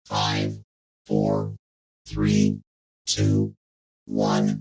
5, 4, 3, 2, 1.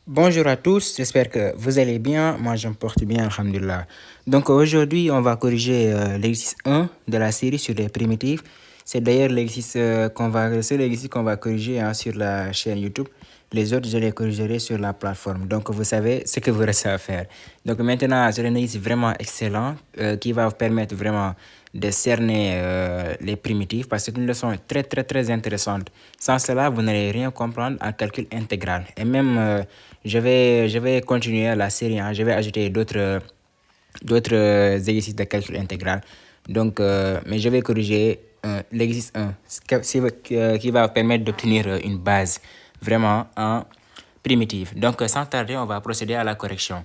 Bonjour à tous, j'espère que vous allez bien. Moi, je me porte bien, alhamdulillah. Donc aujourd'hui, on va corriger l'exercice 1 de la série sur les primitives. C'est d'ailleurs l'exercice qu'on va corriger sur la chaîne YouTube. Les autres, je les corrigerai sur la plateforme. Donc vous savez ce que vous restez à faire. Donc maintenant, c'est un exercice vraiment excellent qui va vous permettre vraiment de cerner les primitives parce que c'est une leçon très intéressante. Sans cela, vous n'allez rien comprendre en calcul intégral. Et même, je vais continuer la série. Je vais ajouter d'autres exercices de calcul intégral. Donc, mais je vais corriger l'exercice 1 qui va permettre d'obtenir une base vraiment en primitive. Donc, sans tarder, on va procéder à la correction.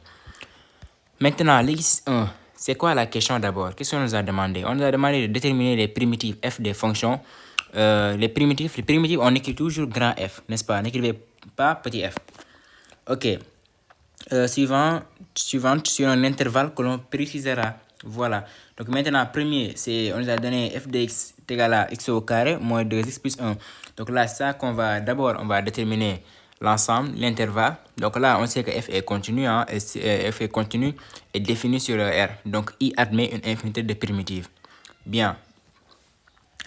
Maintenant, l'exercice 1, c'est quoi la question d'abord? Qu'est-ce qu'on nous a demandé? On nous a demandé de déterminer les primitives f des fonctions. Les primitives, on écrit toujours grand F, n'est-ce pas? N'écrivez pas petit f. Ok. Suivante sur un intervalle que l'on précisera. Voilà. Donc maintenant, premier, on nous a donné f de x est égal à x au carré moins 2x plus 1. Donc là, ça qu'on va d'abord, on va déterminer l'ensemble, l'intervalle. Donc là, on sait que f est continu, f est continu et défini sur R. Donc I admet une infinité de primitives. Bien.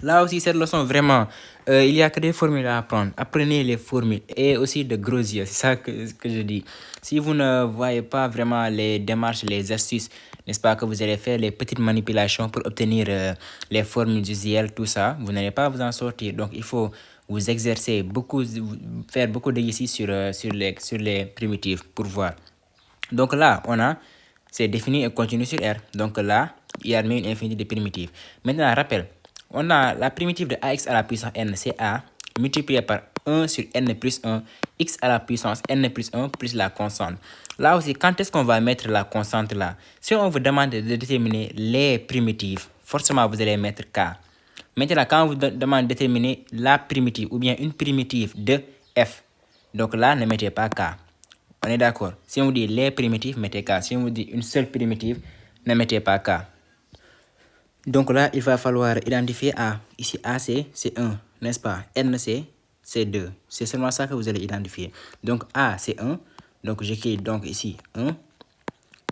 Là aussi, cette leçon, vraiment, il n'y a que des formules à apprendre. Apprenez les formules et aussi de gros yeux. C'est ça que je dis. Si vous ne voyez pas vraiment les démarches, les astuces, n'est-ce pas, que vous allez faire les petites manipulations pour obtenir les formules usuelles, tout ça, vous n'allez pas vous en sortir. Donc, il faut vous exercer beaucoup, faire beaucoup d'exercices sur les primitives pour voir. Donc là, c'est défini et continu sur R. Donc là, il y a une infinité de primitives. Maintenant, rappel, on a la primitive de ax à la puissance n, c'est a, multiplié par 1 sur n plus 1, x à la puissance n plus 1 plus la constante. Là aussi, quand est-ce qu'on va mettre la constante là? Si on vous demande de déterminer les primitives, forcément vous allez mettre k. Maintenant, quand on vous demande de déterminer la primitive ou bien une primitive de f, donc là, ne mettez pas k. On est d'accord. Si on vous dit les primitives, mettez k. Si on vous dit une seule primitive, ne mettez pas k. Donc là, il va falloir identifier A. Ici, A, c'est 1, n'est-ce pas? N, c'est 2. C'est seulement ça que vous allez identifier. Donc A, c'est 1. Donc j'écris donc ici 1.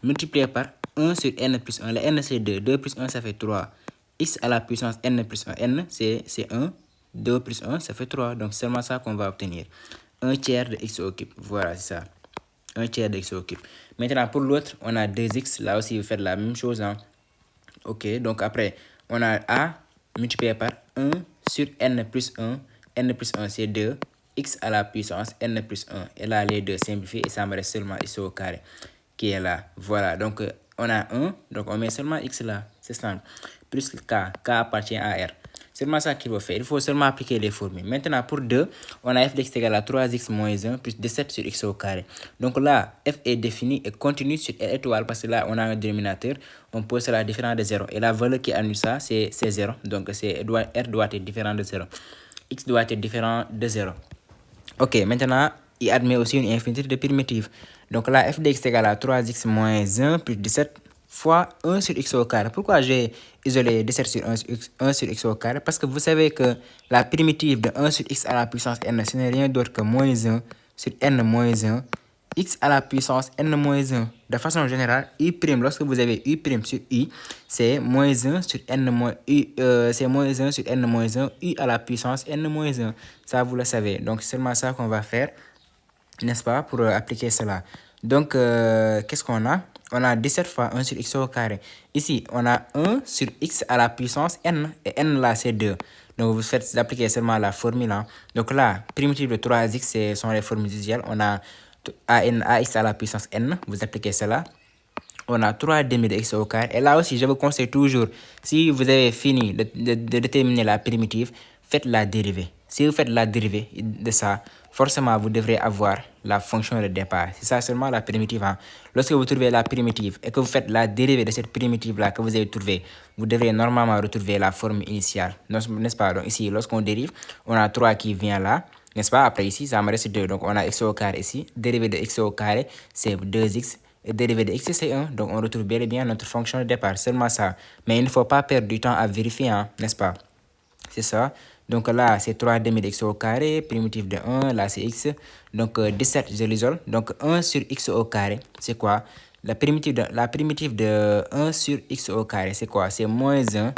Multiplié par 1 sur n plus 1. Le n, c'est 2. 2 plus 1, ça fait 3. X à la puissance n plus 1. N, c'est 1. 2 plus 1, ça fait 3. Donc c'est seulement ça qu'on va obtenir. 1 tiers de x au cube. Voilà, c'est ça. 1 tiers de x au cube. Maintenant, pour l'autre, on a 2x. Là aussi, vous faites la même chose. Ok, donc après, on a a multiplié par 1 sur n plus 1. N plus 1, c'est 2. X à la puissance n plus 1. Et là, les deux simplifient et ça me reste seulement x au carré qui est là. Voilà, donc on a 1. Donc on met seulement x là. C'est simple. Plus k. K appartient à R. C'est seulement ça qu'il faut faire. Il faut seulement appliquer les formules. Maintenant, pour 2, on a f de x égale à 3x moins 1 plus 17 sur x au carré. Donc là, f est défini et continue sur R étoile parce que là, on a un dénominateur. On pose cela différent de 0. Et la valeur qui annule ça, c'est 0. Donc R doit être différent de 0. X doit être différent de 0. Ok, maintenant, il admet aussi une infinité de primitives. Donc là, f de x égale à 3x moins 1 plus 17 fois 1 sur x au carré. Pourquoi j'ai isolé 17 sur 1 sur x au carré? Parce que vous savez que la primitive de 1 sur x à la puissance n, ce n'est rien d'autre que moins 1 sur n moins 1, x à la puissance n moins 1. De façon générale, u', lorsque vous avez u' sur i, c'est moins 1 sur n moins c'est moins 1 sur n moins 1, u à la puissance n moins 1. Ça, vous le savez. Donc, c'est seulement ça qu'on va faire, n'est-ce pas, pour appliquer cela. Donc, qu'est-ce qu'on a? On a 17 fois 1 sur x au carré. Ici, on a 1 sur x à la puissance n. Et n là, c'est 2. Donc, vous faites appliquer seulement la formule. Donc là, primitive de 3x, ce sont les formules usuelles. On a ax à la puissance n. Vous appliquez cela. On a 3 demi de x au carré. Et là aussi, je vous conseille toujours, si vous avez fini de déterminer la primitive, faites la dérivée. Si vous faites la dérivée de ça, forcément, vous devrez avoir la fonction de départ. C'est ça seulement la primitive. Lorsque vous trouvez la primitive et que vous faites la dérivée de cette primitive-là que vous avez trouvée, vous devrez normalement retrouver la forme initiale. N'est-ce pas? Donc ici, lorsqu'on dérive, on a 3 qui vient là. N'est-ce pas? Après ici, ça me reste 2. Donc on a x au carré ici. Dérivée de x au carré, c'est 2x et dérivé de x c'est 1. Donc on retrouve bel et bien notre fonction de départ, seulement ça. Mais il ne faut pas perdre du temps à vérifier, hein, n'est-ce pas? C'est ça. Donc là, c'est 3 demi de x au carré, primitif de 1, là c'est x. Donc 17, je l'isole. Donc 1 sur x au carré, c'est quoi? La primitive de 1 sur x au carré, c'est quoi? C'est moins 1.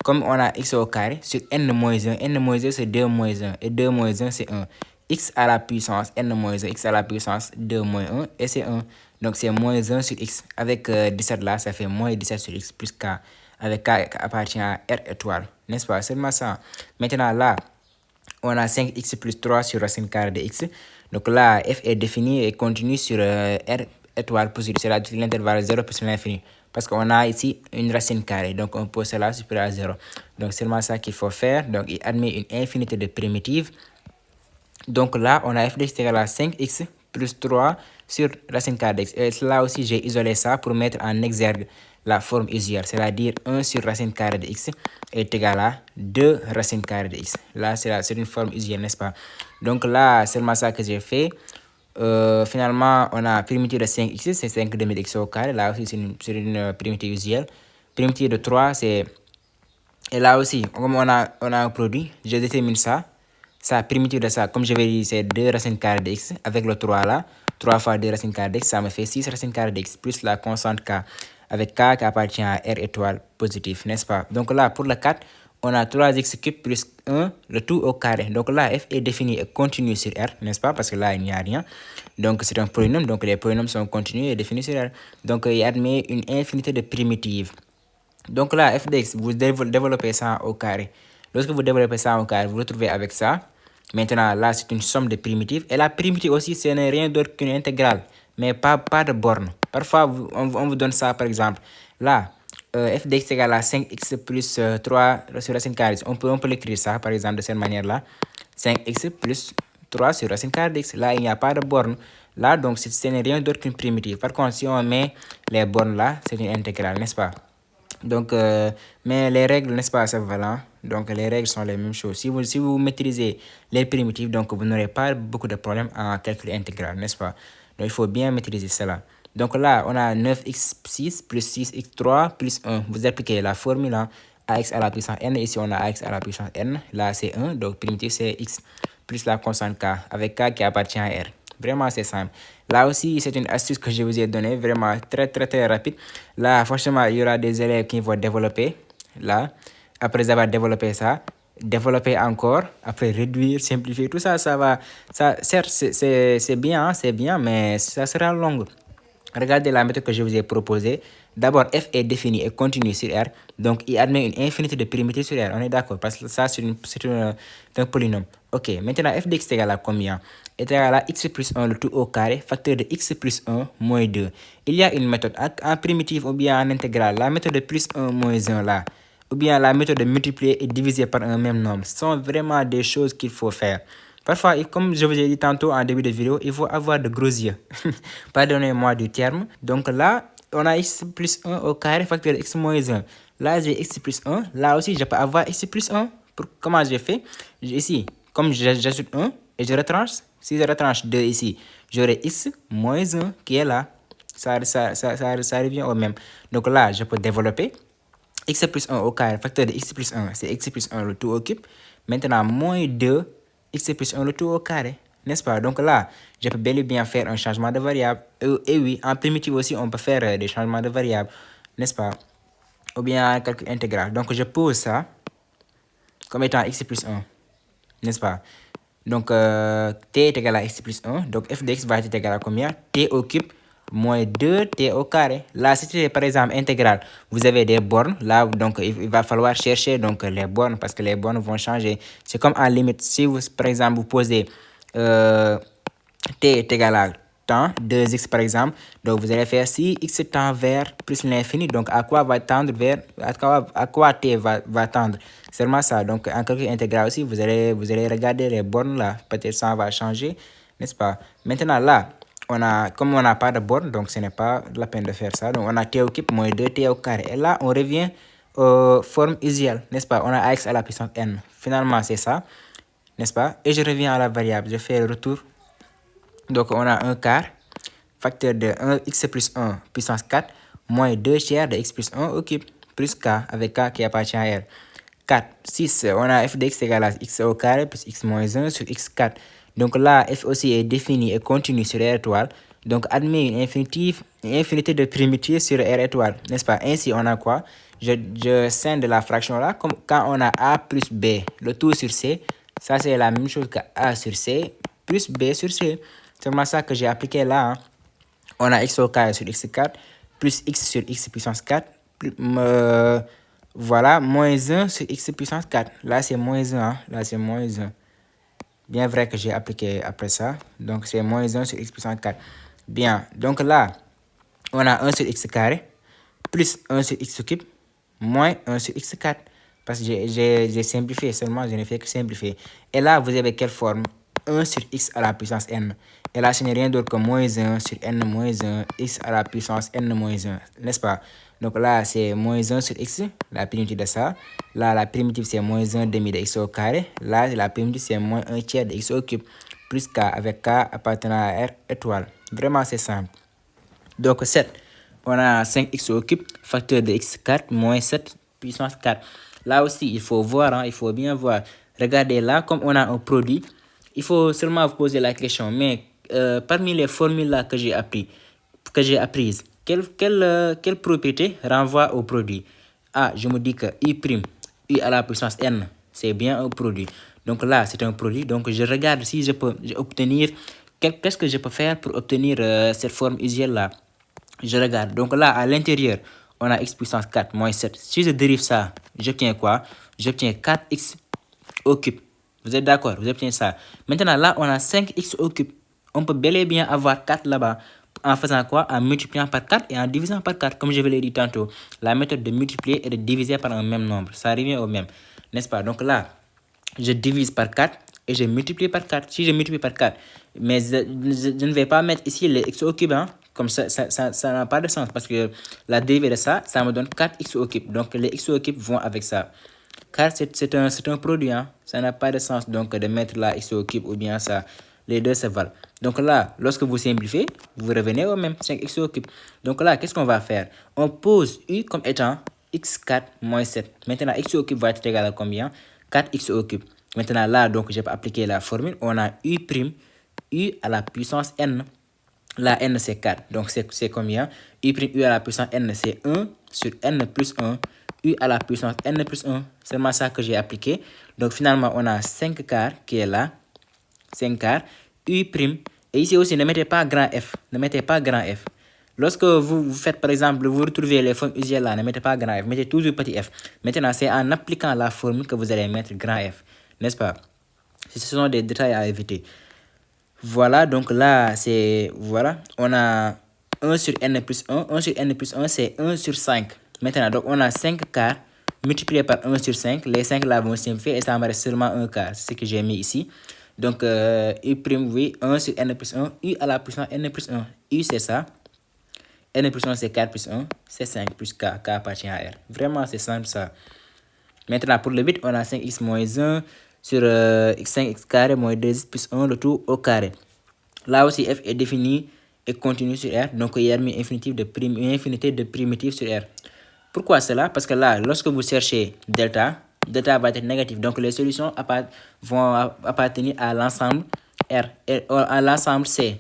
Comme on a x au carré, sur n-1 c'est 2 moins 1. Et 2 moins 1 c'est 1. X à la puissance n-1, x à la puissance 2 moins 1, et c'est 1. Donc c'est moins 1 sur x. Avec 17 là, ça fait moins 17 sur x plus k. Avec k appartient à R étoile. N'est-ce pas? Seulement ça. Maintenant là, on a 5x plus 3 sur racine carrée de x. Donc là, f est défini et continue sur R étoile positive, c'est-à-dire l'intervalle 0 plus l'infini. Parce qu'on a ici une racine carrée, donc on pose cela supérieur à 0. Donc seulement ça qu'il faut faire. Donc il admet une infinité de primitives. Donc là, on a f de x égale à 5x plus 3 sur racine carrée de x. Et là aussi, j'ai isolé ça pour mettre en exergue la forme usuelle, c'est-à-dire 1 sur racine carrée de x est égal à 2 racine carrée de x. Là, c'est une forme usuelle, n'est-ce pas? Donc là, seulement ça que j'ai fait. Finalement, on a primitive de 5x, c'est 5 demi de x au carré. Là aussi, c'est une primitive usuelle. Primitive de 3, c'est... Et là aussi, comme on a un produit, je détermine ça. Ça, primitive de ça, comme je vais dire, c'est 2 racines carrées de x. Avec le 3 là, 3 fois 2 racines carrées de x, ça me fait 6 racines carrées de x, plus la constante k, avec k qui appartient à R étoile positif, n'est-ce pas? Donc là, pour le 4, on a 3x cube plus 1, le tout au carré. Donc là, f est défini et continu sur R, n'est-ce pas? Parce que là, il n'y a rien. Donc c'est un polynôme, donc les polynômes sont continus et définis sur R. Donc il admet une infinité de primitives. Donc là, f de x, vous développez ça au carré. Lorsque vous développez ça au carré, vous retrouvez avec ça. Maintenant, là, c'est une somme de primitives. Et la primitive aussi, ce n'est rien d'autre qu'une intégrale, mais pas de borne. Parfois, on vous donne ça, par exemple. Là, f de x égale à 5x plus 3 sur racine carrée. On peut l'écrire ça, par exemple, de cette manière-là. 5x plus 3 sur racine carrée de x. Là, il n'y a pas de borne. Là, donc, ce n'est rien d'autre qu'une primitive. Par contre, si on met les bornes là, c'est une intégrale, n'est-ce pas? Donc, mais les règles, n'est-ce pas, c'est valent. Donc, les règles sont les mêmes choses. Si vous maîtrisez les primitives, donc vous n'aurez pas beaucoup de problèmes en calcul intégral, n'est-ce pas? Donc, il faut bien maîtriser cela. Donc là, on a 9x6 plus 6x3 plus 1. Vous appliquez la formule ax à la puissance n. Ici, on a ax à la puissance n. Là, c'est 1. Donc, primitive, c'est x plus la constante k, avec k qui appartient à R. Vraiment, c'est simple. Là aussi, c'est une astuce que je vous ai donnée, vraiment très rapide. Là, franchement, il y aura des élèves qui vont développer. Là, après avoir développé ça, développer encore, après réduire, simplifier, tout ça, ça va. Ça, certes, c'est bien, hein, c'est bien, mais ça sera long. Regardez la méthode que je vous ai proposée. D'abord, f est défini et continue sur R. Donc, il admet une infinité de primitives sur R. On est d'accord, parce que ça, c'est un polynôme. Ok, maintenant, f de x est égal à combien? Est égal à x plus 1, le tout au carré, facteur de x plus 1 moins 2. Il y a une méthode en primitive ou bien en intégrale. La méthode de plus 1 moins 1 là, ou bien la méthode de multiplier et diviser par un même nombre. Ce sont vraiment des choses qu'il faut faire. Parfois, comme je vous ai dit tantôt en début de vidéo, il faut avoir de gros yeux. Pardonnez-moi du terme. Donc là, on a x plus 1 au carré, facteur de x moins 1. Là, j'ai x plus 1. Là aussi, je peux avoir x plus 1. Comment j'ai fait? Ici, comme j'ajoute 1 et je retranche, si je retranche 2 ici, j'aurai x moins 1 qui est là. Ça revient au même. Donc là, je peux développer x plus 1 au carré, facteur de x plus 1, c'est x plus 1 le tout au cube. Maintenant, moins 2, x plus 1 le tout au carré. N'est-ce pas? Donc là, je peux bel et bien faire un changement de variable. Et oui, en primitive aussi, on peut faire des changements de variables. N'est-ce pas? Ou bien en calcul intégral. Donc, je pose ça comme étant x plus 1. N'est-ce pas? Donc, t est égal à x plus 1. Donc, f de x va être égal à combien? T au cube moins 2t au carré. Là, si c'est par exemple intégral, vous avez des bornes. Là, donc, il va falloir chercher donc, les bornes parce que les bornes vont changer. C'est comme en limite. Si vous, par exemple, vous posez t est égal à temps, 2x par exemple. Donc, vous allez faire si x tend vers plus l'infini. Donc, à quoi va tendre vers, à quoi t va tendre? Seulement ça. Donc, en calcul intégral aussi, vous allez regarder les bornes là. Peut-être ça va changer, n'est-ce pas? Maintenant, là, comme on n'a pas de borne, donc ce n'est pas la peine de faire ça. Donc, on a t au cube moins 2t au carré. Et là, on revient aux formes usuelles, n'est-ce pas? On a ax à la puissance n. Finalement, c'est ça, n'est-ce pas? Et je reviens à la variable. Je fais le retour. Donc, on a un quart facteur de 1x plus 1 puissance 4 moins 2 tiers de x plus 1 au cube plus k avec k qui appartient à R. 4, 6, on a f de x égale à x au carré plus x moins 1 sur x4. Donc là, f aussi est défini et continu sur R étoile. Donc admet une infinité de primitives sur R étoile, n'est-ce pas? Ainsi, on a quoi? Je scinde la fraction là, comme quand on a a plus b, le tout sur c, ça c'est la même chose que a sur c plus b sur c. C'est vraiment ça que j'ai appliqué là. Hein. On a x au carré sur x4 plus x sur x puissance 4 plus, voilà, moins 1 sur x puissance 4. Là, c'est moins 1. Hein? Là, c'est moins 1. Bien vrai que j'ai appliqué après ça. Donc, c'est moins 1 sur x puissance 4. Bien. Donc là, on a 1 sur x carré plus 1 sur x cube moins 1 sur x4. Parce que j'ai simplifié seulement, je ne fais que simplifier. Et là, vous avez quelle forme? 1 sur x à la puissance n. Et là, ce n'est rien d'autre que moins 1 sur n moins 1, x à la puissance n moins 1. N'est-ce pas? Donc là, c'est moins 1 sur x, la primitive de ça. Là, la primitive, c'est moins 1 demi de x au carré. Là, la primitive, c'est moins 1 tiers de x au cube. Plus k avec k appartenant à R étoile. Vraiment, c'est simple. Donc 7, on a 5x au cube, facteur de x4 moins 7 puissance 4. Là aussi, il faut voir, hein, il faut bien voir. Regardez là, comme on a un produit, il faut seulement vous poser la question. Mais parmi les formules là que j'ai apprises, quelle propriété renvoie au produit? Ah, je me dis que u à la puissance n, c'est bien un produit. Donc là, c'est un produit. Donc je regarde si je peux obtenir, qu'est-ce que je peux faire pour obtenir cette forme usuelle là. Je regarde. Donc là, à l'intérieur, on a x puissance 4 moins 7. Si je dérive ça, j'obtiens quoi? J'obtiens 4x au cube. Vous êtes d'accord? Vous obtenez ça. Maintenant, là, on a 5x au cube. On peut bel et bien avoir 4 là-bas. En faisant quoi? En multipliant par 4 et en divisant par 4. Comme je vous l'ai dit tantôt, la méthode de multiplier et de diviser par un même nombre. Ça revient au même. N'est-ce pas? Donc là, je divise par 4 et je multiplie par 4. Si je multiplie par 4, mais je ne vais pas mettre ici les x au cube, hein. Comme ça n'a pas de sens parce que la dérivée de ça, ça me donne 4x au cube. Donc les x au cube vont avec ça. Car c'est un produit, hein. Ça n'a pas de sens donc de mettre la x au cube ou bien ça. Les deux se valent. Donc là, lorsque vous simplifiez, vous revenez au même 5x au cube. Donc là, qu'est-ce qu'on va faire? On pose u comme étant x4 moins 7. Maintenant, x au cube va être égal à combien? 4x au cube. Maintenant là, donc je peux appliquer la formule. On a u' u à la puissance n. La n c'est 4. Donc c'est combien? U' à la puissance n c'est 1 sur n plus 1. U à la puissance n plus 1. C'est seulement ça que j'ai appliqué. Donc finalement, on a 5 quarts qui est là. 5 quarts. U'. Et ici aussi, ne mettez pas grand F. Ne mettez pas grand F. Lorsque vous faites, par exemple, vous retrouvez les formes usuelles là, ne mettez pas grand F. Mettez toujours petit f. Maintenant, c'est en appliquant la formule que vous allez mettre grand F. N'est-ce pas? Ce sont des détails à éviter. Voilà, donc là, c'est... Voilà, on a 1 sur n plus 1. 1 sur n plus 1, c'est 1 sur 5. Maintenant, donc on a 5 quarts multiplié par 1 sur 5. Les 5 là vont simplifier et ça me reste seulement 1 quart. C'est ce que j'ai mis ici. Donc, u', oui, 1 sur n plus 1. U à la puissance n plus 1. U, c'est ça. N plus 1, c'est 4 plus 1. C'est 5 plus k. K appartient à R. Vraiment, c'est simple ça. Maintenant, pour le 8, on a 5x moins 1 sur 5x carré moins 2x plus 1, le tout au carré. Là aussi, f est défini et continue sur R. Donc, il y a une infinité de primitives sur R. Pourquoi cela? Parce que là, lorsque vous cherchez delta, delta va être négatif. Donc, les solutions vont appartenir à l'ensemble R, et à l'ensemble C.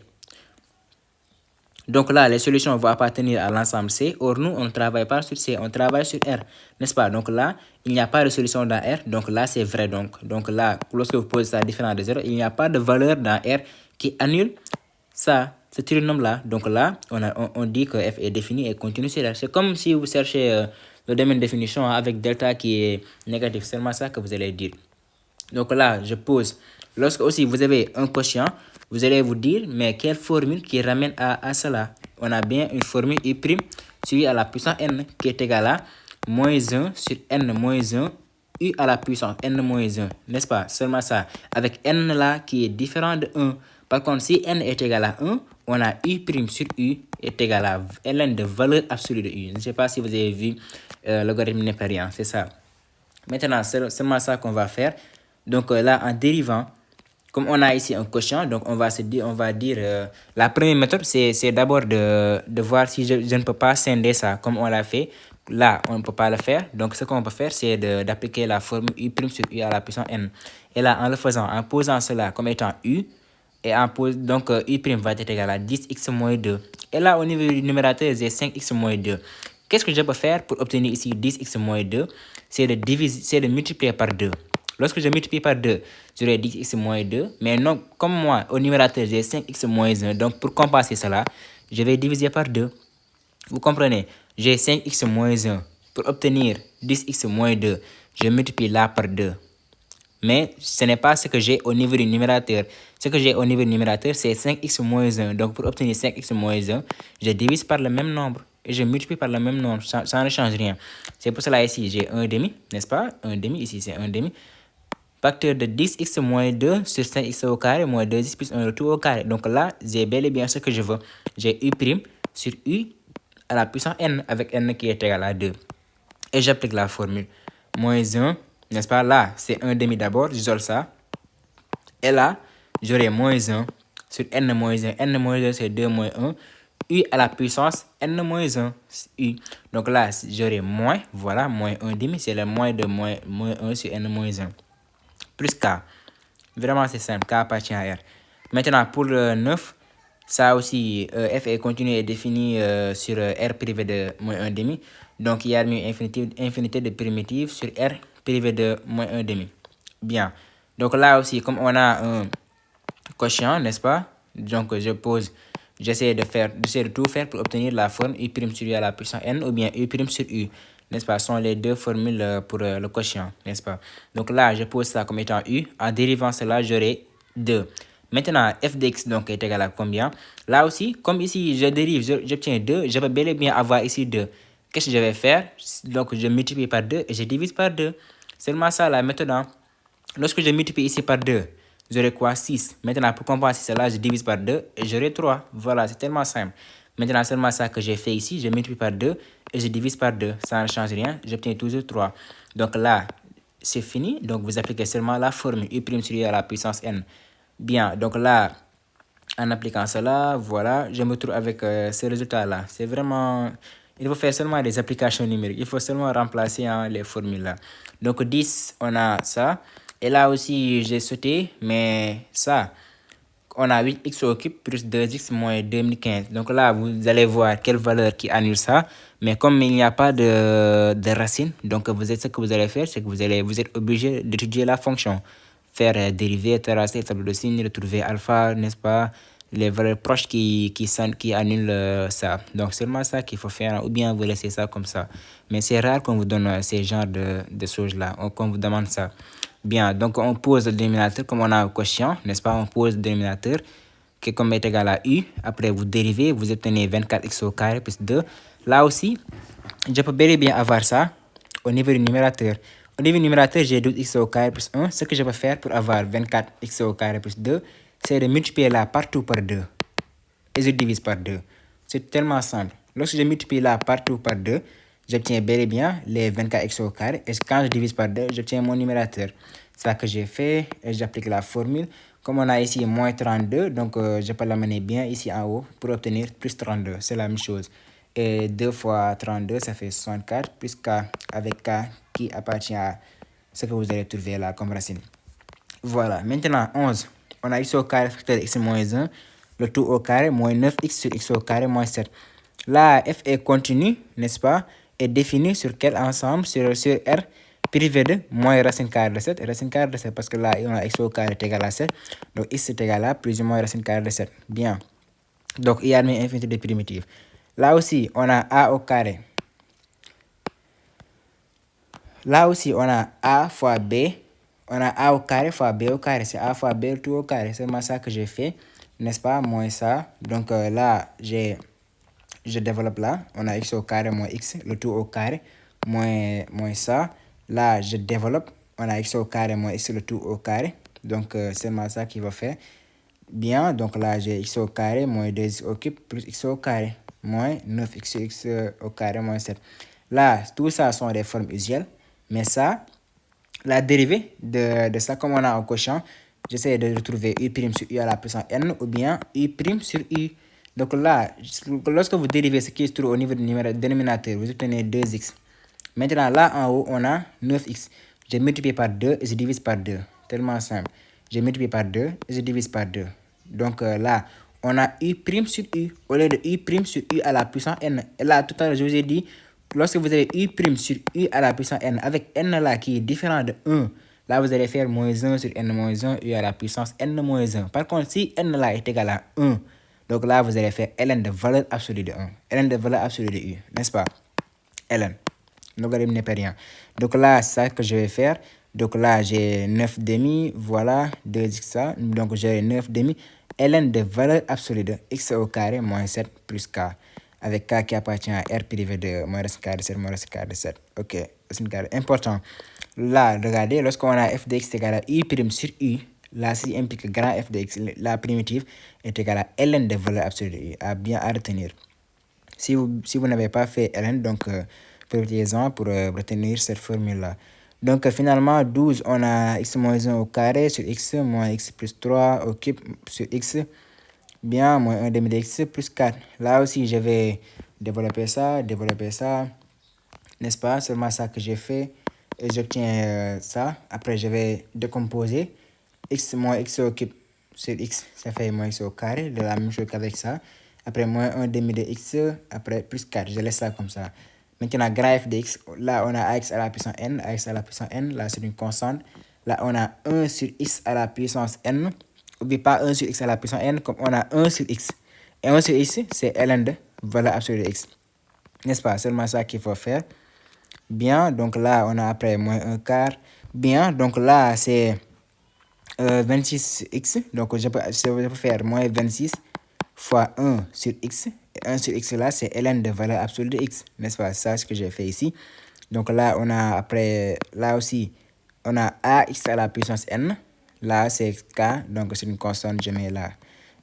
Donc là, les solutions vont appartenir à l'ensemble C. Or, nous, on ne travaille pas sur C, on travaille sur R. N'est-ce pas? Donc là, il n'y a pas de solution dans R. Donc là, c'est vrai. Donc là, lorsque vous posez ça différent de 0, il n'y a pas de valeur dans R qui annule ça, ce trinôme-là. Donc là, on dit que F est défini et continue sur R. C'est comme si vous cherchez le domaine de définition avec delta qui est négatif. C'est seulement ça que vous allez dire. Donc là, je pose. Lorsque aussi vous avez un quotient, vous allez vous dire, mais quelle formule qui ramène à cela? On a bien une formule u' suivie à la puissance n qui est égale à moins 1 sur n moins 1 u à la puissance n moins 1. N'est-ce pas? Seulement ça. Avec n là qui est différent de 1. Par contre, si n est égal à 1, on a u' sur u est égal à ln de valeur absolue de u. Je ne sais pas si vous avez vu le logarithme népérien. C'est ça. Maintenant, c'est seulement ça qu'on va faire. Donc là, en dérivant, comme on a ici un quotient, donc on va dire, la première méthode, c'est d'abord de voir si je ne peux pas scinder ça comme on l'a fait. Là, on ne peut pas le faire. Donc, ce qu'on peut faire, c'est d'appliquer la formule U' sur U à la puissance n. Et là, en le faisant, en posant cela comme étant U, et donc U' va être égal à 10x moins 2. Et là, au niveau du numérateur, j'ai 5x moins 2. Qu'est-ce que je peux faire pour obtenir ici 10x moins 2? C'est de multiplier par 2. Lorsque je multiplie par 2, j'aurai 10x moins 2. Mais non, comme moi, au numérateur, j'ai 5x moins 1. Donc, pour compenser cela, je vais diviser par 2. Vous comprenez? J'ai 5x moins 1. Pour obtenir 10x moins 2, je multiplie là par 2. Mais ce n'est pas ce que j'ai au niveau du numérateur. Ce que j'ai au niveau du numérateur, c'est 5x moins 1. Donc, pour obtenir 5x moins 1, je divise par le même nombre. Et je multiplie par le même nombre. Ça ne change rien. C'est pour cela ici, j'ai 1 demi, n'est-ce pas? 1 demi, ici c'est 1 demi. Facteur de 10x moins 2 sur 5x au carré moins 2x plus 1 le tout au carré. Donc là, j'ai bel et bien ce que je veux. J'ai U' sur U à la puissance n avec n qui est égal à 2. Et j'applique la formule. Moins 1, n'est-ce pas? Là, c'est 1 demi d'abord, j'isole ça. Et là, j'aurai moins 1 sur n moins 1. n moins 1, c'est 2 moins 1. U à la puissance n moins 1. U. Donc là, j'aurai moins, voilà, moins 1 demi, c'est le moins de moins 1 sur n moins 1. Plus K. Vraiment, c'est simple. K appartient à R. Maintenant, pour le 9, ça aussi, f est continu et défini sur R privé de moins 1 demi. Donc, il y a une infinité de primitives sur R privé de moins 1 demi. Bien. Donc là aussi, comme on a un quotient, n'est-ce pas? Donc, j'essaie de tout faire pour obtenir la forme U' sur U à la puissance n ou bien U' sur U. N'est-ce pas? Ce sont les deux formules pour le quotient, n'est-ce pas? Donc là, je pose ça comme étant U. En dérivant cela, j'aurai 2. Maintenant, f de x donc est égal à combien? Là aussi, comme ici, je dérive, j'obtiens 2, je peux bel et bien avoir ici 2. Qu'est-ce que je vais faire? Donc, je multiplie par 2 et je divise par 2. Seulement ça, la méthode. Lorsque je multiplie ici par 2, j'aurai quoi? 6. Maintenant, pour compenser cela, je divise par 2 et j'aurai 3. Voilà, c'est tellement simple. Maintenant, seulement ça que j'ai fait ici, je multiplie par 2 et je divise par 2. Ça ne change rien, j'obtiens toujours 3. Donc là, c'est fini. Donc, vous appliquez seulement la formule U' sur U à la puissance n. Bien, donc là, en appliquant cela, voilà, je me trouve avec ce résultat-là. C'est vraiment... Il faut faire seulement des applications numériques. Il faut seulement remplacer les formules là. Donc 10, on a ça. Et là aussi, j'ai sauté, mais ça, on a 8x au cube plus 2x moins 2015. Donc là, vous allez voir quelle valeur qui annule ça. Mais comme il n'y a pas de racine, donc ce que vous allez faire, c'est que vous êtes obligé d'étudier la fonction. Faire dériver, tracer, tableau de signes, retrouver alpha, n'est-ce pas? Les valeurs proches qui annulent ça. Donc, seulement ça qu'il faut faire, ou bien vous laissez ça comme ça. Mais c'est rare qu'on vous donne ces genres de choses-là, qu'on vous demande ça. Bien, donc on pose le dénominateur comme on a un quotient, n'est-ce pas? On pose le dénominateur qui comme est égal à U. Après, vous dérivez, vous obtenez 24x au carré plus 2. Là aussi, je peux bel et bien avoir ça au niveau du numérateur. Au niveau du numérateur, j'ai 12x au carré plus 1. Ce que je peux faire pour avoir 24x au carré plus 2, c'est de multiplier là partout par 2. Et je divise par 2. C'est tellement simple. Lorsque je multiplie là partout par 2, j'obtiens bel et bien les 24x au carré. Et quand je divise par 2, j'obtiens mon numérateur. C'est ça que j'ai fait et j'applique la formule. Comme on a ici moins 32, donc je peux l'amener bien ici en haut pour obtenir plus 32. C'est la même chose. Et 2 fois 32, ça fait 64, plus K avec K qui appartient à ce que vous allez trouver là comme racine. Voilà, maintenant 11. On a x au carré facteur de x moins 1, le tout au carré, moins 9x sur x au carré moins 7. Là, f est continu, n'est-ce pas? Est défini sur quel ensemble? Sur R privé de moins racine carré de 7. Racine carré de 7, parce que là, on a x au carré est égal à 7. Donc, x est égal à plus ou moins racine carré de 7. Bien. Donc, il y a une infinité de primitives. Là aussi, on a a au carré. Là aussi, on a a fois b. On a a au carré fois b au carré. C'est a fois b tout au carré. C'est seulement ça que j'ai fait. N'est-ce pas? Moins ça. Donc là, je développe là. On a x au carré moins x. Le tout au carré. Moins ça. Là, je développe. On a x au carré moins x. Le tout au carré. Donc, c'est seulement ça qu'il va faire. Bien. Donc là, j'ai x au carré moins 2x au cube plus x au carré. Moins 9x au carré moins 7. Là, tout ça sont des formes usuelles. Mais ça, la dérivée de ça, comme on a un quotient, j'essaie de retrouver u' sur u à la puissance n ou bien u' sur u. Donc là, lorsque vous dérivez ce qui se trouve au niveau du dénominateur, vous obtenez 2x. Maintenant, là en haut, on a 9x. Je multiplie par 2 et je divise par 2. Tellement simple. Je multiplie par 2 et je divise par 2. Donc là, on a u' sur u au lieu de u' sur u à la puissance n. Et là, tout à l'heure, je vous ai dit, lorsque vous avez u' sur u à la puissance n, avec n là qui est différent de 1, là, vous allez faire moins 1 sur n moins 1 u à la puissance n moins 1. Par contre, si n là est égal à 1, donc là, vous allez faire ln de valeur absolue de 1. ln de valeur absolue de u, n'est-ce pas? ln. Logarithme n'est pas rien. Donc là, c'est ça que je vais faire. Donc là, j'ai 9 demi, voilà, 2x ça. Donc j'ai 9 demi. ln de valeur absolue de x au carré moins 7 plus k. Avec k qui appartient à r privé de moins racine carré de 7 moins racine carré de 7. Ok, c'est important. Là, regardez, lorsqu'on a f de x égal à u' sur u, là, ceci implique que grand f de x, la primitive, est égal à ln de valeur absolue de u. Bien à retenir. Si vous n'avez pas fait ln, donc profitez-en pour retenir cette formule-là. Donc finalement, 12, on a x moins 1 au carré sur x moins x plus 3 au cube sur x, bien, moins 1 demi de x plus 4. Là aussi, je vais développer ça, n'est-ce pas? Seulement ça que j'ai fait. Et j'obtiens ça. Après, je vais décomposer. X moins x au cube sur x, ça fait moins x au carré, de la même chose qu'avec ça. Après, moins 1 demi de x, après plus 4. Je laisse ça comme ça. Maintenant, grand f de x, là, on a ax à la puissance n. Ax à la puissance n, là, c'est une constante. Là, on a 1 sur x à la puissance n. N'oublie pas 1 sur x à la puissance n, comme on a 1 sur x. Et 1 sur x, c'est ln de valeur absolue de x. N'est-ce pas? Seulement ça qu'il faut faire. Bien, donc là, on a après moins 1 quart. Bien, donc là, c'est 26x. Donc, je peux faire moins 26 fois 1 sur x. Et 1 sur x là, c'est ln de valeur absolue de x. N'est-ce pas? Ça, c'est ce que j'ai fait ici. Donc là, on a après, là aussi, on a ax à la puissance n. Là, c'est k. Donc, c'est une constante, je mets là.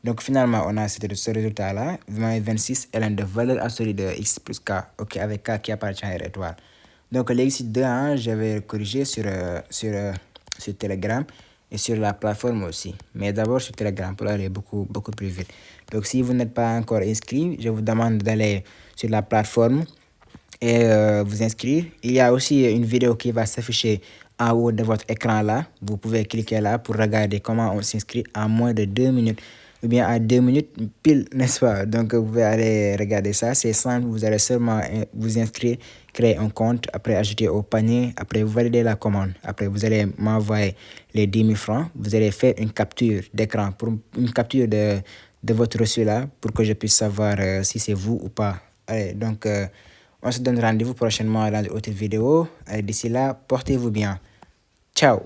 Donc, finalement, on a ce résultat-là. Moins 26 ln de valeur absolue de x plus k. Ok, avec k qui appartient à r étoile. Donc, l'exercice 2, hein, je vais corriger sur Telegram et sur la plateforme aussi. Mais d'abord sur Telegram pour aller beaucoup plus vite. Donc, si vous n'êtes pas encore inscrit, je vous demande d'aller sur la plateforme et vous inscrire. Il y a aussi une vidéo qui va s'afficher en haut de votre écran là. Vous pouvez cliquer là pour regarder comment on s'inscrit en moins de 2 minutes. Ou bien à 2 minutes pile, n'est-ce pas? Donc, vous pouvez aller regarder ça. C'est simple, vous allez seulement vous inscrire, créer un compte, après ajouter au panier, après vous validez la commande. Après, vous allez m'envoyer les 10 000 francs. Vous allez faire une capture d'écran, pour une capture de votre reçu là, pour que je puisse savoir si c'est vous ou pas. Allez, donc, on se donne rendez-vous prochainement dans une autre vidéo. Allez, d'ici là, portez-vous bien. Ciao!